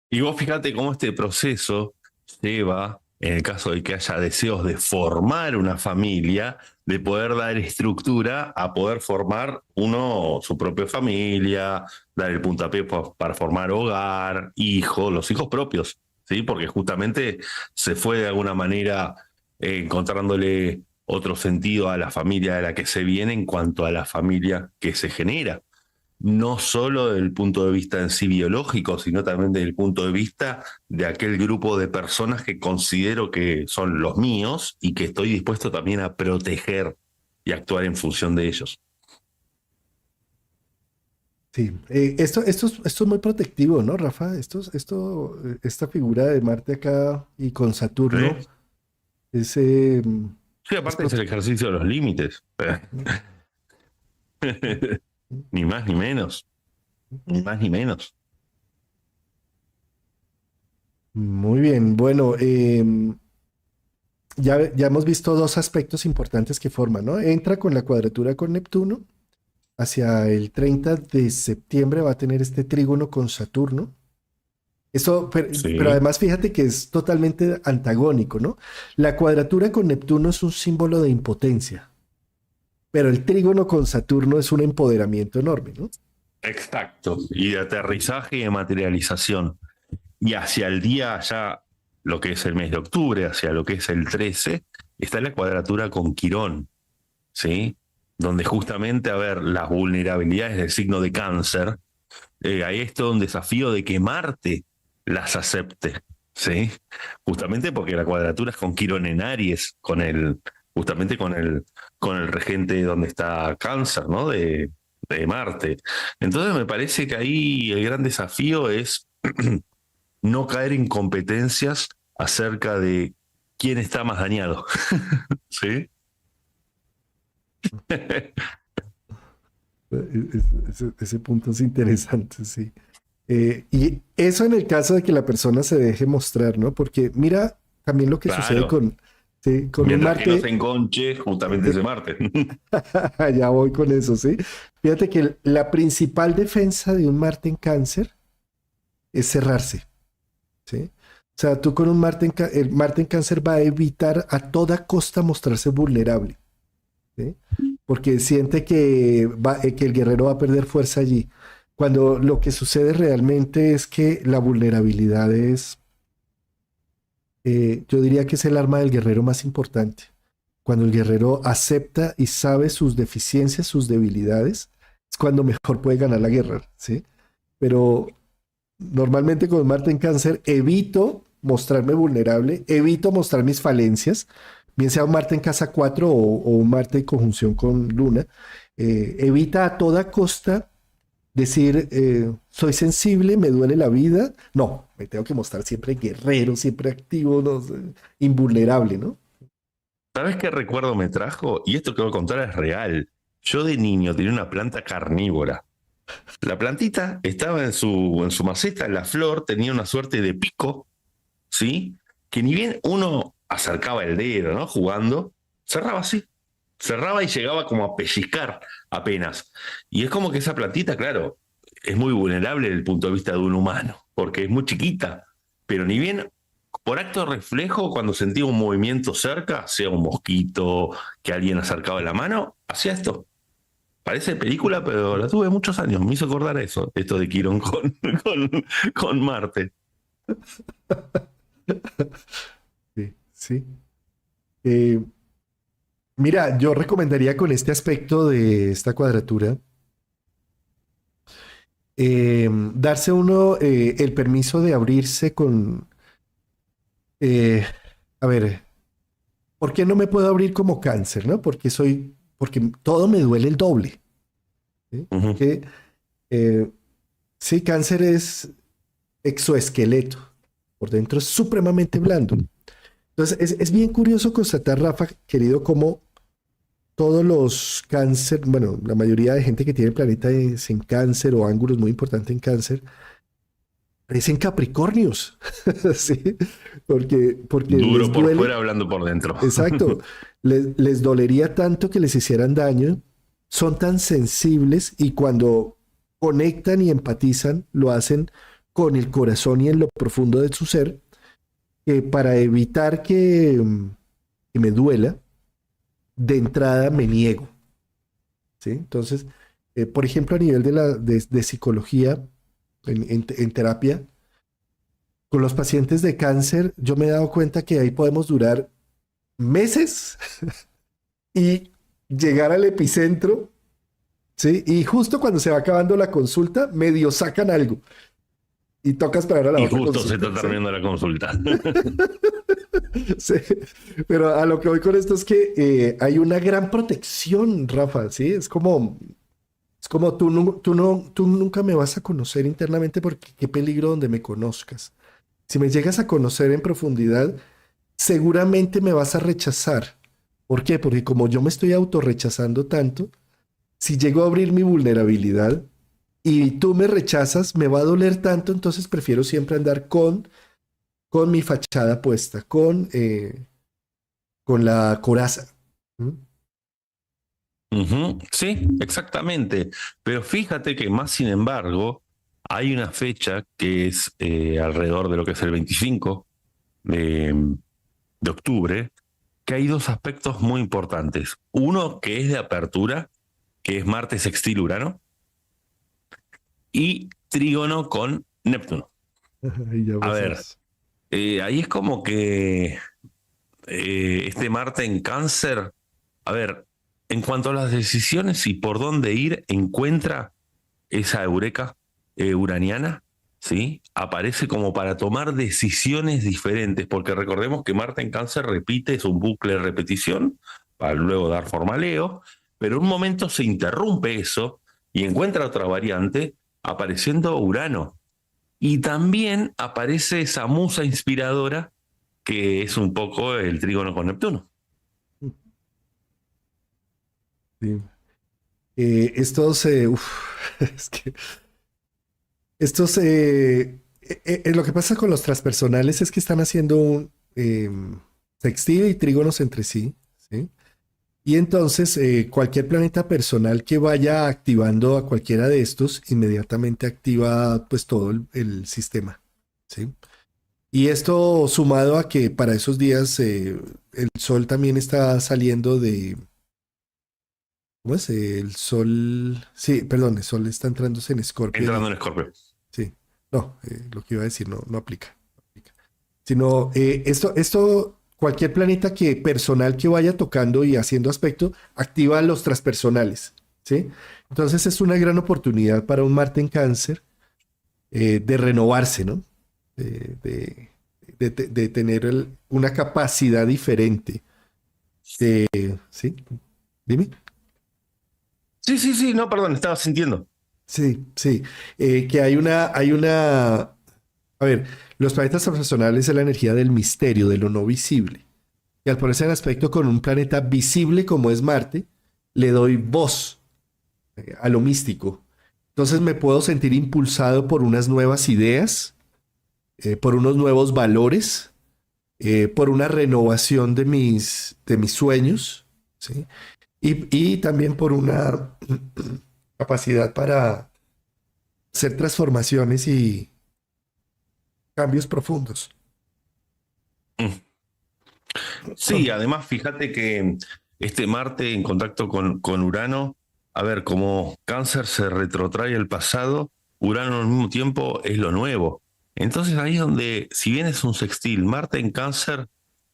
Y vos fíjate cómo este proceso lleva, en el caso de que haya deseos de formar una familia, de poder dar estructura a poder formar uno su propia familia, dar el puntapié para formar hogar, hijos, los hijos propios, ¿sí? Porque justamente se fue de alguna manera encontrándole otro sentido a la familia de la que se viene en cuanto a la familia que se genera no solo desde el punto de vista en sí biológico, sino también desde el punto de vista de aquel grupo de personas que considero que son los míos y que estoy dispuesto también a proteger y actuar en función de ellos. Sí, esto es muy protectivo, ¿no, Rafa? Esta figura de Marte acá y con Saturno ¿Sí? es, Sí, es aparte es el prote- ejercicio de los límites. Ni más ni menos. Ni más ni menos. Muy bien. Bueno, ya hemos visto dos aspectos importantes que forman, ¿no? Entra con la cuadratura con Neptuno. Hacia el 30 de septiembre va a tener este trígono con Saturno. Esto, pero Sí. además fíjate que es totalmente antagónico, ¿no? La cuadratura con Neptuno es un símbolo de impotencia, pero el trígono con Saturno es un empoderamiento enorme, ¿no? Exacto. Y de aterrizaje y de materialización. Y hacia el día ya, lo que es el mes de octubre, hacia lo que es el 13, está la cuadratura con Quirón, ¿sí? Donde justamente, a ver, las vulnerabilidades del signo de cáncer, ahí es todo un desafío de que Marte las acepte, ¿sí? Justamente porque la cuadratura es con Quirón en Aries, justamente con el regente donde está cáncer, ¿no? De Marte. Entonces me parece que ahí el gran desafío es no caer en competencias acerca de quién está más dañado. ¿Sí? Ese punto es interesante, sí. Y eso en el caso de que la persona se deje mostrar, ¿no? Porque mira también lo que sucede Claro. con un Mientras que no se Marte, enconche justamente ese Marte. ya voy con eso, ¿sí? Fíjate que la principal defensa de un Marte en cáncer es cerrarse, ¿sí? O sea, tú con un el Marte en cáncer va a evitar a toda costa mostrarse vulnerable, ¿sí? Porque siente que el guerrero va a perder fuerza allí. Cuando lo que sucede realmente es que la vulnerabilidad es, yo diría que es el arma del guerrero más importante. Cuando el guerrero acepta y sabe sus deficiencias, sus debilidades, es cuando mejor puede ganar la guerra, ¿sí? Pero normalmente con Marte en Cáncer evito mostrarme vulnerable, evito mostrar mis falencias, bien sea un Marte en casa 4 o un Marte en conjunción con Luna. Evita a toda costa decir, soy sensible, me duele la vida. No, me tengo que mostrar siempre guerrero, siempre activo, no sé, invulnerable, ¿no? ¿Sabes qué recuerdo me trajo? Y esto que voy a contar es real. Yo de niño tenía una planta carnívora. La plantita estaba en su maceta, la flor tenía una suerte de pico, ¿sí? Que ni bien uno acercaba el dedo, ¿no? Jugando, cerraba así. Cerraba y llegaba como a pellizcar apenas. Y es como que esa plantita, claro, es muy vulnerable desde el punto de vista de un humano, porque es muy chiquita. Pero ni bien, por acto de reflejo, cuando sentía un movimiento cerca, sea un mosquito, que alguien acercaba la mano, hacía esto. Parece película, pero la tuve muchos años. Me hizo acordar a eso, esto de Quirón con, con Marte. Sí, sí. Eh, Mira, yo recomendaría con este aspecto de esta cuadratura, darse uno el permiso de abrirse con, eh, a ver, ¿por qué no me puedo abrir como cáncer, no? Porque todo me duele el doble, ¿sí? Ujú. Que, eh, sí, cáncer es exoesqueleto, por dentro es supremamente blando. Entonces, es bien curioso constatar, Rafa, querido, cómo todos los cáncer, bueno, la mayoría de gente que tiene el planeta es en cáncer o ángulos muy importantes en cáncer, parecen Capricornios, ¿sí? Porque Duro les por duele, fuera, hablando por dentro. exacto, les dolería tanto que les hicieran daño, son tan sensibles y cuando conectan y empatizan, lo hacen con el corazón y en lo profundo de su ser, que para evitar que me duela, de entrada me niego, ¿sí? Entonces, por ejemplo, a nivel de psicología, en terapia, con los pacientes de cáncer, yo me he dado cuenta que ahí podemos durar meses y llegar al epicentro, ¿sí? Y justo cuando se va acabando la consulta, medio sacan algo y toca esperar a la Y otra justo se consulta, está ¿sí? terminando la consulta. Sí. Pero a lo que voy con esto es que hay una gran protección, Rafa, ¿sí? Es Es como tú nunca me vas a conocer internamente porque qué peligro donde me conozcas. Si me llegas a conocer en profundidad, seguramente me vas a rechazar. ¿Por qué? Porque como yo me estoy autorrechazando tanto, si llego a abrir mi vulnerabilidad y tú me rechazas, me va a doler tanto, entonces prefiero siempre andar con mi fachada puesta, con la coraza. ¿Mm? Ujú, sí, exactamente. Pero fíjate que más sin embargo, hay una fecha que es alrededor de lo que es el 25 de, de octubre, que hay dos aspectos muy importantes. Uno que es de apertura, que es Marte sextil Urano, y trígono con Neptuno. Y ya A vos ver, sabes. ahí es como que este Marte en Cáncer, a ver, en cuanto a las decisiones y por dónde ir, encuentra esa eureka uraniana, ¿sí? Aparece como para tomar decisiones diferentes, porque recordemos que Marte en Cáncer repite, es un bucle de repetición, para luego dar forma a Leo, pero en un momento se interrumpe eso y encuentra otra variante, apareciendo Urano. Y también aparece esa musa inspiradora que es un poco el trígono con Neptuno. Sí. Estos, es que estos, lo que pasa con los transpersonales es que están haciendo un sextil y trígonos entre sí, ¿sí? Y entonces cualquier planeta personal que vaya activando a cualquiera de estos, inmediatamente activa pues todo el sistema, ¿sí? Y esto sumado a que para esos días el Sol también está saliendo de, ¿cómo es? El Sol, sí, perdón, el Sol está entrando en Escorpio Entrando y, en Escorpio. sí, no, lo que iba a decir no aplica. No aplica. Sino esto, cualquier planeta que personal que vaya tocando y haciendo aspecto, activa los transpersonales, ¿sí? Entonces es una gran oportunidad para un Marte en Cáncer de renovarse, ¿no? De, de, de tener una capacidad diferente. ¿Sí? Dime. Sí, sí, sí, no, perdón, estaba sintiendo. Sí, sí. Que a ver, los planetas transpersonales es la energía del misterio, de lo no visible. Y al ponerse en aspecto con un planeta visible como es Marte, le doy voz a lo místico. Entonces me puedo sentir impulsado por unas nuevas ideas, por unos nuevos valores, por una renovación de mis sueños, ¿sí? Y también por una capacidad para hacer transformaciones y cambios profundos. Mm. Sí, además fíjate que este Marte en contacto con Urano, a ver, como Cáncer se retrotrae al pasado, Urano al mismo tiempo es lo nuevo. Entonces ahí es donde, si bien es un sextil, Marte en Cáncer,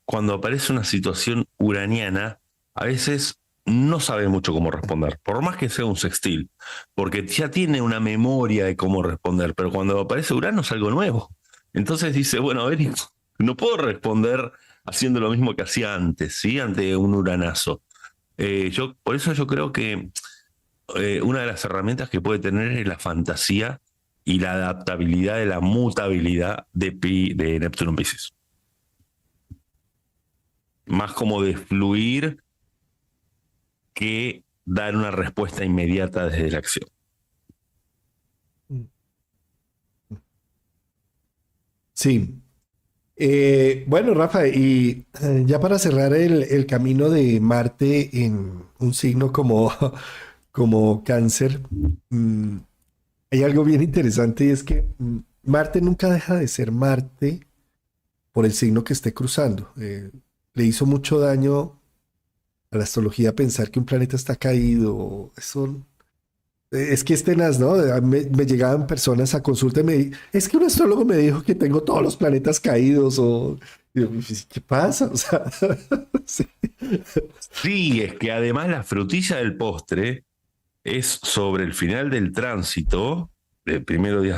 cuando aparece una situación uraniana, a veces no sabe mucho cómo responder, por más que sea un sextil, porque ya tiene una memoria de cómo responder, pero cuando aparece Urano es algo nuevo. Entonces dice, bueno, a ver, no puedo responder haciendo lo mismo que hacía antes, ¿sí? Ante un uranazo. Por eso yo creo que una de las herramientas que puede tener es la fantasía y la adaptabilidad de la mutabilidad de Neptuno en Piscis. Más como de fluir que dar una respuesta inmediata desde la acción. Sí. Bueno, Rafa, y ya para cerrar el camino de Marte en un signo como, como Cáncer, mm, hay algo bien interesante y es que Marte nunca deja de ser Marte por el signo que esté cruzando. Le hizo mucho daño a la astrología pensar que un planeta está caído. Eso es que es tenaz, ¿no? Me llegaban personas a consulta y es que un astrólogo me dijo que tengo todos los planetas caídos o... y yo, "Pues, ¿qué pasa? O sea, sí. Sí, es que además la frutilla del postre es sobre el final del tránsito, de primeros días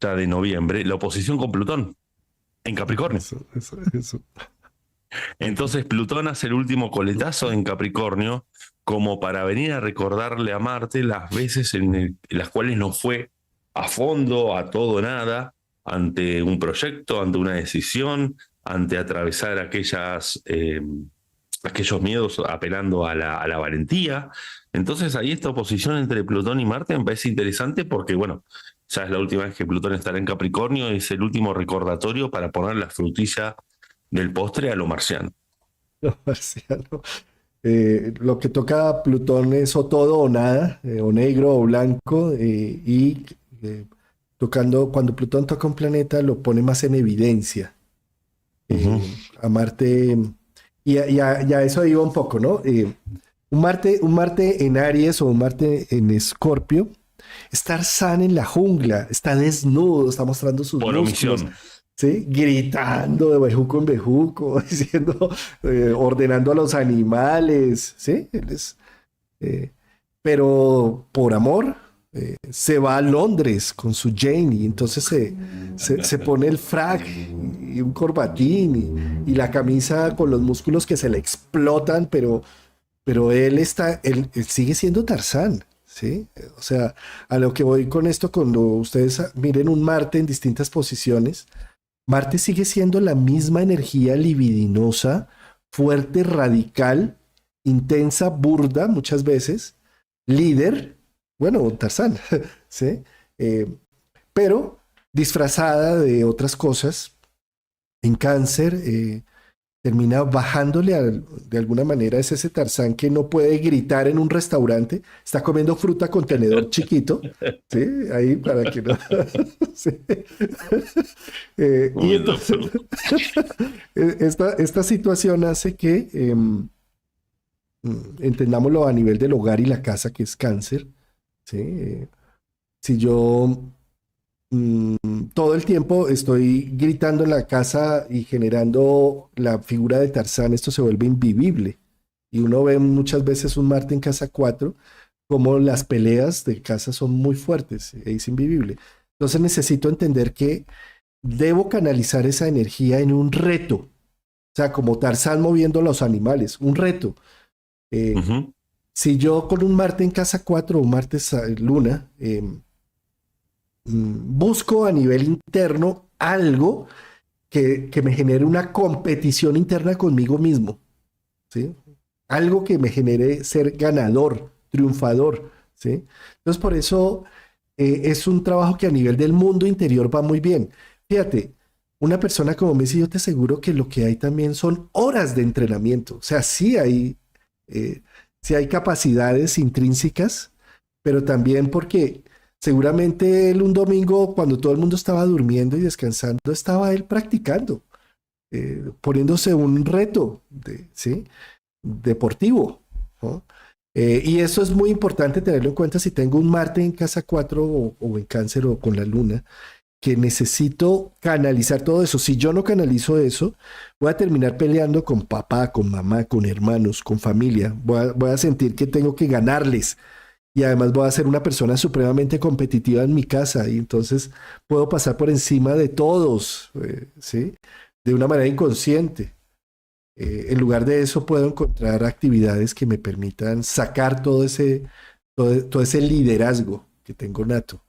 ya de noviembre, la oposición con Plutón en Capricornio. Eso. Entonces Plutón hace el último coletazo en Capricornio como para venir a recordarle a Marte las veces en las cuales no fue a fondo, a todo o nada, ante un proyecto, ante una decisión, ante atravesar aquellos miedos apelando a la valentía. Entonces ahí esta oposición entre Plutón y Marte me parece interesante porque, bueno, ya es la última vez que Plutón estará en Capricornio, es el último recordatorio para poner la frutilla del postre a lo marciano. Lo marciano. Lo que toca a Plutón es o todo o nada, o negro o blanco, y cuando Plutón toca un planeta lo pone más en evidencia. Ujú. A Marte, y a eso iba un poco, ¿no? Un Marte en Aries o un Marte en Escorpio, estar sano en la jungla, está desnudo, está mostrando sus Por músculos, omisión. ¿sí? Gritando de bejuco en bejuco, diciendo, ordenando a los animales, ¿sí? Eh, pero por amor, se va a Londres con su Jane y entonces se pone el frac y un corbatín y la camisa con los músculos que se le explotan, pero él sigue siendo Tarzán, ¿sí? O sea, a lo que voy con esto, cuando ustedes miren un Marte en distintas posiciones, Marte sigue siendo la misma energía libidinosa, fuerte, radical, intensa, burda muchas veces, líder, bueno, Tarzán, ¿sí? Eh, pero disfrazada de otras cosas, en cáncer, termina bajándole de alguna manera. Es ese Tarzán que no puede gritar en un restaurante, está comiendo fruta con tenedor chiquito, ¿sí? Ahí para que no... sí. Y Comiendo entonces, fruta. esta situación hace que, entendámoslo a nivel del hogar y la casa, que es cáncer, ¿sí? Si yo mm, todo el tiempo estoy gritando en la casa y generando la figura de Tarzán, esto se vuelve invivible. Y uno ve muchas veces un Marte en casa 4 como las peleas de casa son muy fuertes, es invivible. Entonces necesito entender que debo canalizar esa energía en un reto, o sea, como Tarzán moviendo a los animales, un reto. Eh, Ujú. si yo con un Marte en casa 4 o un Marte Luna, busco a nivel interno algo que me genere una competición interna conmigo mismo, ¿sí? Algo que me genere ser ganador, triunfador, ¿sí? Entonces, por eso es un trabajo que a nivel del mundo interior va muy bien. Fíjate, una persona como Messi, yo te aseguro que lo que hay también son horas de entrenamiento. O sea, eh, sí hay capacidades intrínsecas, pero también porque seguramente él un domingo, cuando todo el mundo estaba durmiendo y descansando, estaba él practicando, poniéndose un reto, ¿sí? Deportivo, ¿no? Y eso es muy importante tenerlo en cuenta si tengo un Marte en casa 4 o en cáncer o con la luna, que necesito canalizar todo eso. Si yo no canalizo eso, voy a terminar peleando con papá, con mamá, con hermanos, con familia. Voy a sentir que tengo que ganarles. Y además voy a ser una persona supremamente competitiva en mi casa. Y entonces puedo pasar por encima de todos, ¿sí? De una manera inconsciente. En lugar de eso, puedo encontrar actividades que me permitan sacar todo ese liderazgo que tengo nato.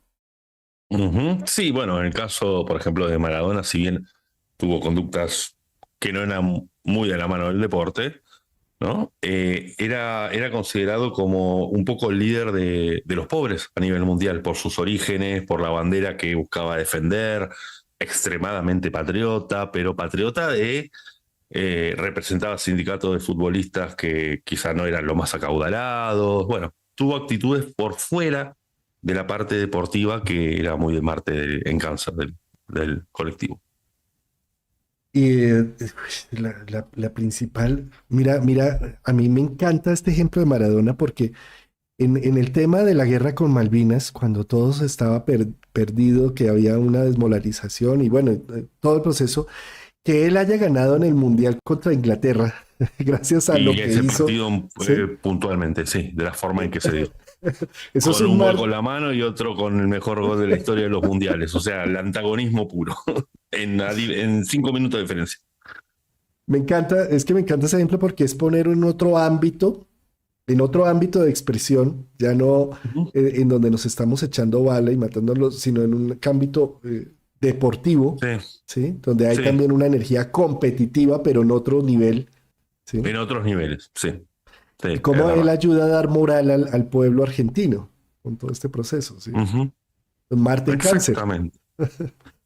Ujú. Sí, bueno, en el caso, por ejemplo, de Maradona, si bien tuvo conductas que no eran muy de la mano del deporte, ¿no? Era considerado como un poco el líder de los pobres a nivel mundial, por sus orígenes, por la bandera que buscaba defender, extremadamente patriota, pero patriota representaba sindicatos de futbolistas que quizá no eran los más acaudalados. Bueno, tuvo actitudes por fuera de la parte deportiva que era muy de Marte en cáncer del colectivo. Y la principal, mira, a mí me encanta este ejemplo de Maradona porque en el tema de la guerra con Malvinas, cuando todo se estaba perdido, que había una desmolarización y bueno, todo el proceso, que él haya ganado en el Mundial contra Inglaterra, gracias a lo Y que ese hizo, partido ¿sí? puntualmente, sí, de la forma en que se dio. Eso es Con un un gol mar, con la mano y otro con el mejor gol de la historia de los mundiales. O sea, el antagonismo puro, en 5 minutos de diferencia. Me encanta, es que me encanta ese ejemplo porque es poner en otro ámbito de expresión, ya no Ujú. en donde nos estamos echando bala y matándolos, sino en un ámbito deportivo, Sí, ¿sí? Donde hay sí, también una energía competitiva, pero en otro nivel, ¿sí? en otros niveles, sí, sí, Y es cómo él verdad. ayuda a dar moral al pueblo argentino con todo este proceso, ¿sí? Ujú. Marte en cáncer. Exactamente. ¿Sí?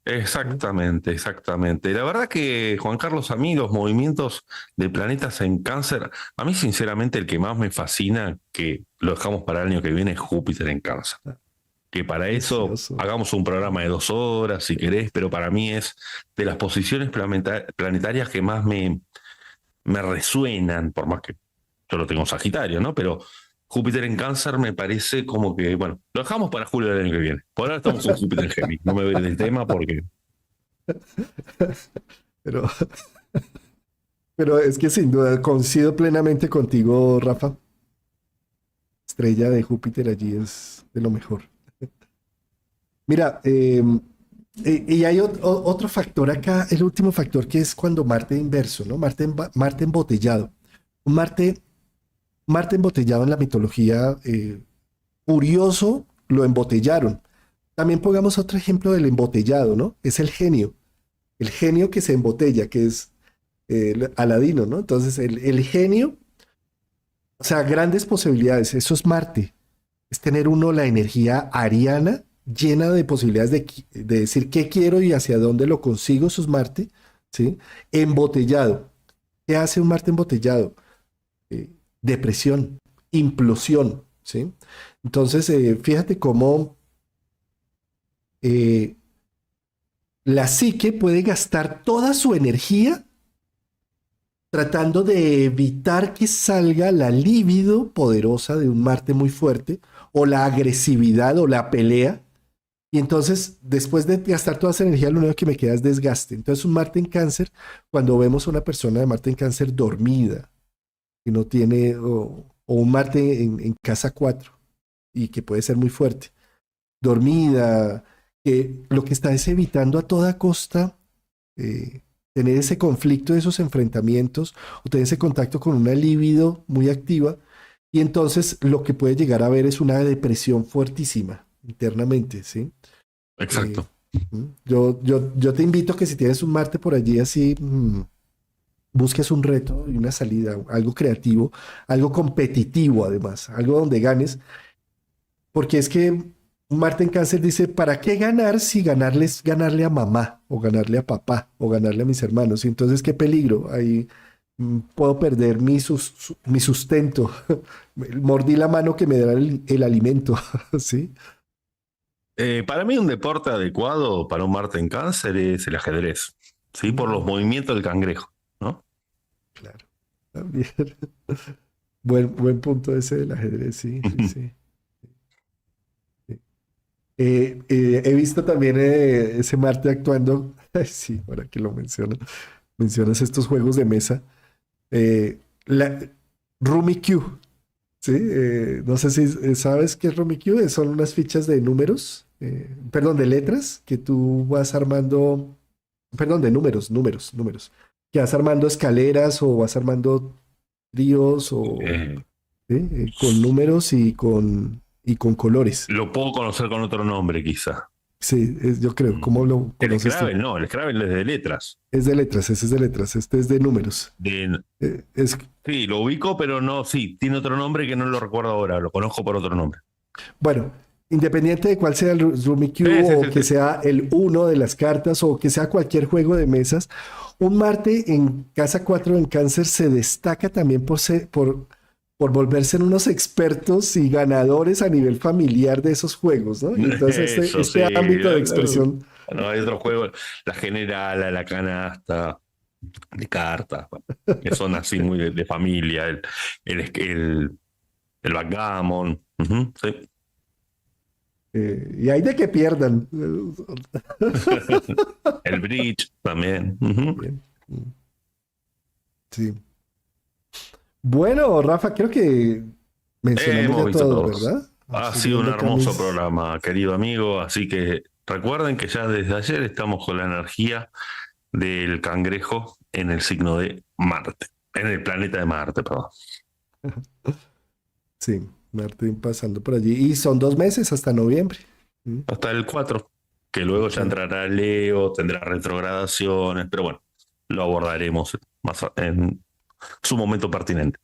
Exactamente, exactamente. La verdad que, Juan Carlos, a mí los movimientos de planetas en cáncer, a mí sinceramente el que más me fascina, que lo dejamos para el año que viene, es Júpiter en cáncer. Que para eso Precioso. hagamos un programa de 2 horas, si querés, pero para mí es de las posiciones planetarias que más me resuenan, por más que yo lo tengo Sagitario, ¿no? Pero Júpiter en cáncer me parece como que, bueno, lo dejamos para julio del año que viene. Por ahora estamos con Júpiter en Géminis. No me voy a ir del tema porque... Pero, pero es que sin duda coincido plenamente contigo, Rafa. Estrella de Júpiter allí es de lo mejor. Mira, y hay otro factor acá, el último factor que es cuando Marte inverso, ¿no? Marte embotellado. Un Marte embotellado en la mitología, curioso, lo embotellaron. También pongamos otro ejemplo del embotellado, ¿no? Es el genio que se embotella, que es el Aladino, ¿no? Entonces, el genio, o sea, grandes posibilidades, eso es Marte, es tener uno la energía ariana llena de posibilidades de decir qué quiero y hacia dónde lo consigo, eso es Marte, ¿sí? Embotellado. ¿Qué hace un Marte embotellado? Depresión, implosión, ¿sí? Entonces, fíjate cómo eh, la psique puede gastar toda su energía tratando de evitar que salga la libido poderosa de un Marte muy fuerte o la agresividad o la pelea. Y entonces, después de gastar toda esa energía, lo único que me queda es desgaste. Entonces, un Marte en cáncer, cuando vemos a una persona de Marte en cáncer dormida, que no tiene, o un Marte en casa 4 y que puede ser muy fuerte, dormida, que lo que está es evitando a toda costa tener ese conflicto, esos enfrentamientos, o tener ese contacto con una libido muy activa, y entonces lo que puede llegar a ver es una depresión fuertísima internamente, ¿sí? Eh, Exacto. yo te invito a que si tienes un Marte por allí así, busques un reto y una salida, algo creativo, algo competitivo además, algo donde ganes, porque es que Marte en Cáncer dice, ¿para qué ganar si ganarle a mamá o ganarle a papá o ganarle a mis hermanos? Y entonces, ¿qué peligro? Ahí puedo perder mi sustento. Mordí la mano que me da el alimento, ¿sí? Para mí un deporte adecuado para un Marte en cáncer es el ajedrez, ¿sí? Por los Mm, movimientos del cangrejo, ¿no? claro, también. Buen punto ese del ajedrez, sí, sí, sí. Sí. He visto también ese Marte actuando, ay, sí, ahora que lo mencionas estos juegos de mesa. La Rummikub, ¿sí? No sé si sabes qué es Rummikub, son unas fichas de números, perdón, de letras que tú vas armando, perdón, de números, que vas armando escaleras o vas armando tríos o Eh, ¿sí? Con números y con colores. lo puedo conocer con otro nombre, quizá. Sí, yo creo, ¿cómo lo El conoces tú? Scrabble, no, el Scrabble es de letras. Es de letras, ese es de letras, este es de números. De, Es, sí, lo ubico, pero no, sí, tiene otro nombre que no lo recuerdo ahora, lo conozco por otro nombre. bueno, independiente de cuál sea el Rummikub Sí, sí, o sí, que sí. sea el uno de las cartas o que sea cualquier juego de mesas, un Marte en casa 4 en cáncer se destaca también por volverse en unos expertos y ganadores a nivel familiar de esos juegos, ¿no? Y entonces Eso este sí. ámbito de expresión, No, hay otros juegos, la generala, la canasta, de cartas, bueno, que son así muy de familia, el backgammon. Ujú, sí. y hay de que pierdan. El bridge también. Ujú. Bien, sí. Bueno, Rafa, creo que mencionamos Hemos ya visto todo, todos. ¿verdad? Ha Estoy sido un viendo acá hermoso mis... programa, querido amigo, así que recuerden que ya desde ayer estamos con la energía del cangrejo en el signo de Marte, en el planeta de Marte, perdón. Sí, Marte pasando por allí. Y son 2 meses hasta noviembre. ¿Mm? Hasta el 4, que luego ya Sí. entrará Leo, tendrá retrogradaciones, pero bueno, lo abordaremos en su momento pertinente.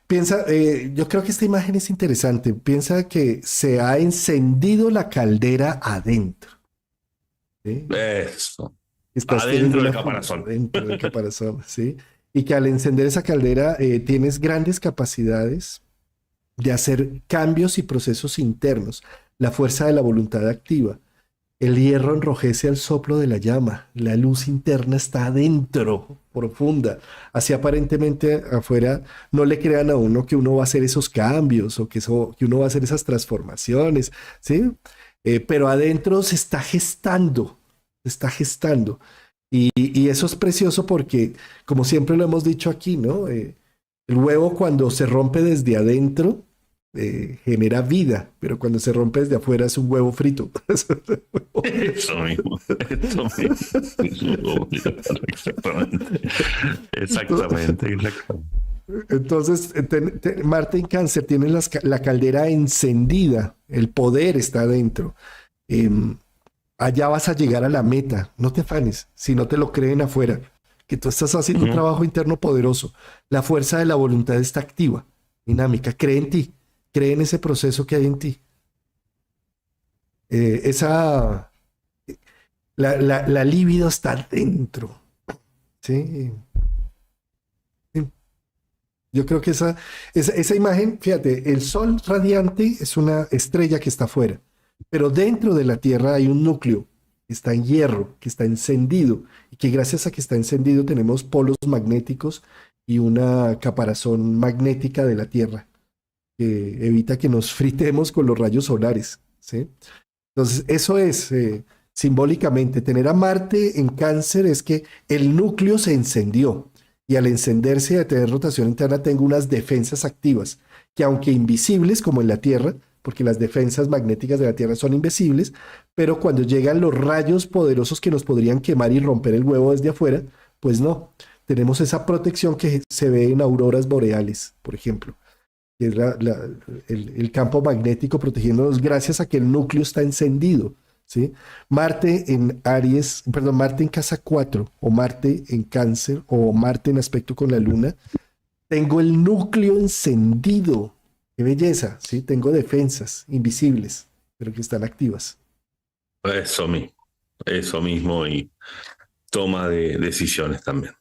Piensa, yo creo que esta imagen es interesante. Piensa que se ha encendido la caldera adentro. ¿Sí? Eso, Estás teniendo adentro del una fuga caparazón. dentro del caparazón, ¿sí? Y que al encender esa caldera tienes grandes capacidades de hacer cambios y procesos internos. La fuerza de la voluntad activa. El hierro enrojece al soplo de la llama. La luz interna está adentro, profunda. Así aparentemente afuera no le crean a uno que uno va a hacer esos cambios o que uno va a hacer esas transformaciones, ¿sí? Pero adentro se está gestando. Y eso es precioso porque, como siempre lo hemos dicho aquí, ¿no? El huevo cuando se rompe desde adentro genera vida, pero cuando se rompe desde afuera es un huevo frito. Eso mismo, eso mismo. Exactamente, exactamente, exactamente. Entonces, Marte en Cáncer tiene la caldera encendida, el poder está adentro. Em, Allá vas a llegar a la meta, no te afanes, si no te lo creen afuera, que tú estás haciendo un Ujú. trabajo interno poderoso. La fuerza de la voluntad está activa, dinámica, cree en ti, cree en ese proceso que hay en ti. Esa, la libido está dentro, ¿sí? Sí. Yo creo que esa imagen, fíjate, el sol radiante es una estrella que está afuera, pero dentro de la Tierra hay un núcleo que está en hierro, que está encendido, y que gracias a que está encendido tenemos polos magnéticos y una caparazón magnética de la Tierra que evita que nos fritemos con los rayos solares, ¿sí? Entonces, eso es simbólicamente, tener a Marte en Cáncer es que el núcleo se encendió y al encenderse y a tener rotación interna tengo unas defensas activas que aunque invisibles como en la Tierra, porque las defensas magnéticas de la Tierra son invisibles, pero cuando llegan los rayos poderosos que nos podrían quemar y romper el huevo desde afuera, pues no, tenemos esa protección que se ve en auroras boreales, por ejemplo, que es el campo magnético protegiéndonos gracias a que el núcleo está encendido, ¿sí? Marte en Aries, perdón, Marte en casa 4 o Marte en Cáncer o Marte en aspecto con la Luna, tengo el núcleo encendido. Qué belleza, ¿sí? Tengo defensas invisibles, pero que están activas. Eso mismo y toma de decisiones también.